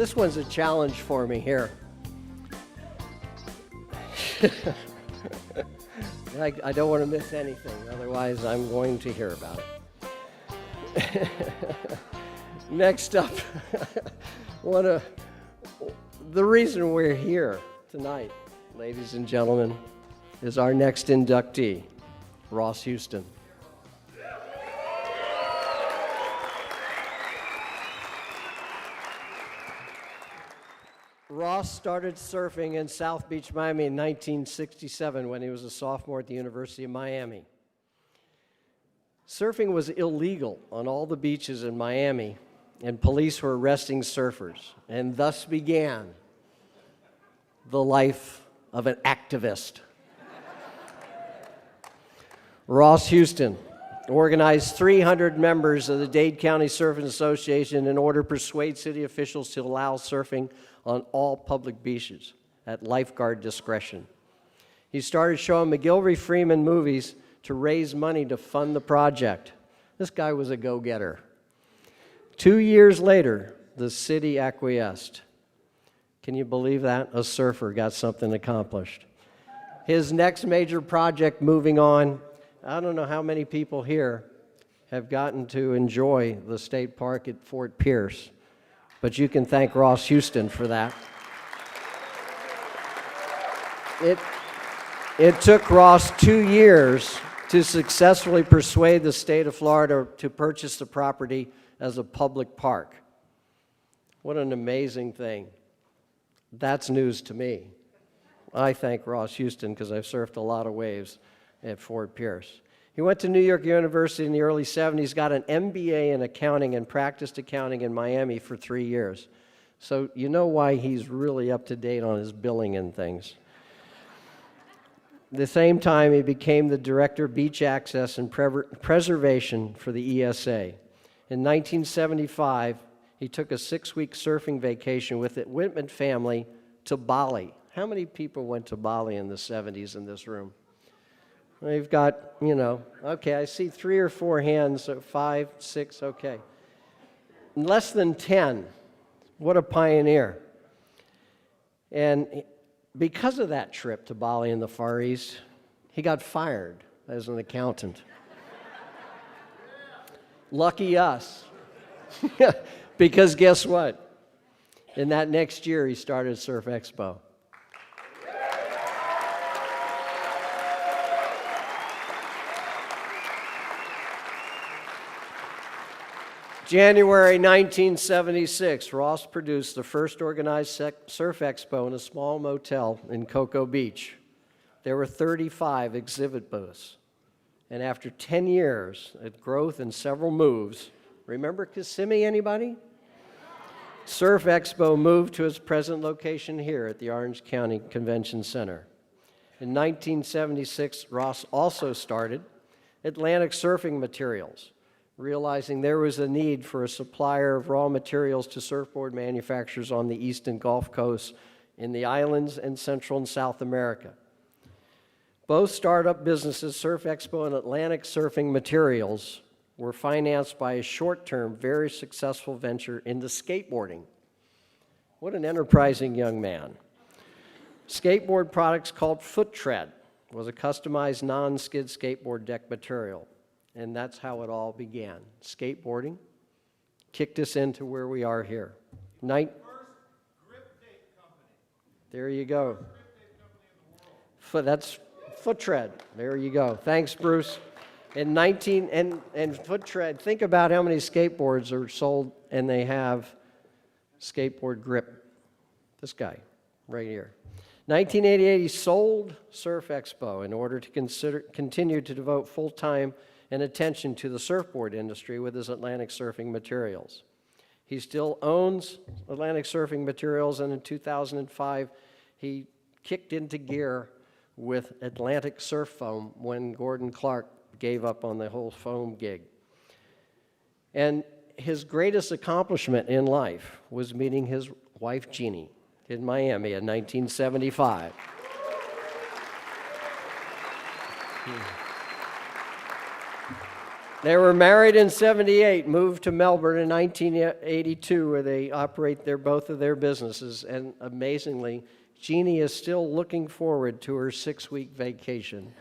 This one's a challenge for me here. I don't want to miss anything, otherwise I'm going to hear about it. Next up, the reason we're here tonight, ladies and gentlemen, is our next inductee, Ross Houston. Ross started surfing in South Beach, Miami in 1967 when he was a sophomore at the University of Miami. Surfing was illegal on all the beaches in Miami, and police were arresting surfers, and thus began the life of an activist. Ross Houston organized 300 members of the Dade County Surfing Association in order to persuade city officials to allow surfing on all public beaches at lifeguard discretion. He started showing McGilvery Freeman movies to raise money to fund the project. This guy was a go-getter. 2 years later, the city acquiesced. Can you believe that? A surfer got something accomplished. His next major project, moving on, I don't know how many people here have gotten to enjoy the state park at Fort Pierce, but you can thank Ross Houston for that. It took Ross 2 years to successfully persuade the state of Florida to purchase the property as a public park. What an amazing thing. That's news to me. I thank Ross Houston because I've surfed a lot of waves at Fort Pierce. He went to New York University in the early 70s, got an MBA in accounting, and practiced accounting in Miami for 3 years. So you know why he's really up to date on his billing and things. At the same time, he became the director of beach access and preservation for the ESA. In 1975, he took a 6-week surfing vacation with the Whitman family to Bali. How many people went to Bali in the 70s in this room? We've got, okay, I see 3 or 4 hands, so 5, 6, okay. Less than 10. What a pioneer. And because of that trip to Bali in the Far East, he got fired as an accountant. Lucky us. Because guess what? In that next year, he started Surf Expo. January 1976, Ross produced the first organized surf expo in a small motel in Cocoa Beach. There were 35 exhibit booths. And after 10 years of growth and several moves, remember Kissimmee, anybody? Surf Expo moved to its present location here at the Orange County Convention Center. In 1976, Ross also started Atlantic Surfing Materials, realizing there was a need for a supplier of raw materials to surfboard manufacturers on the eastern Gulf Coast in the islands and Central and South America. Both startup businesses, Surf Expo and Atlantic Surfing Materials, were financed by a short-term, very successful venture into skateboarding. What an enterprising young man. Skateboard products called Foot Tread was a customized non-skid skateboard deck material. And that's how it all began. Skateboarding kicked us into where we are here. First grip tape company. There you go. First grip tape company in the world. That's Foot Tread. There you go. Thanks, Bruce. And Foot Tread, think about how many skateboards are sold and they have skateboard grip. This guy right here. 1988, he sold Surf Expo in order to continue to devote full-time and attention to the surfboard industry with his Atlantic Surfing Materials. He still owns Atlantic Surfing Materials, and in 2005, he kicked into gear with Atlantic Surf Foam when Gordon Clark gave up on the whole foam gig. And his greatest accomplishment in life was meeting his wife, Jeannie, in Miami in 1975. They were married in 78, moved to Melbourne in 1982, where they operate both of their businesses. And amazingly, Jeannie is still looking forward to her 6-week vacation.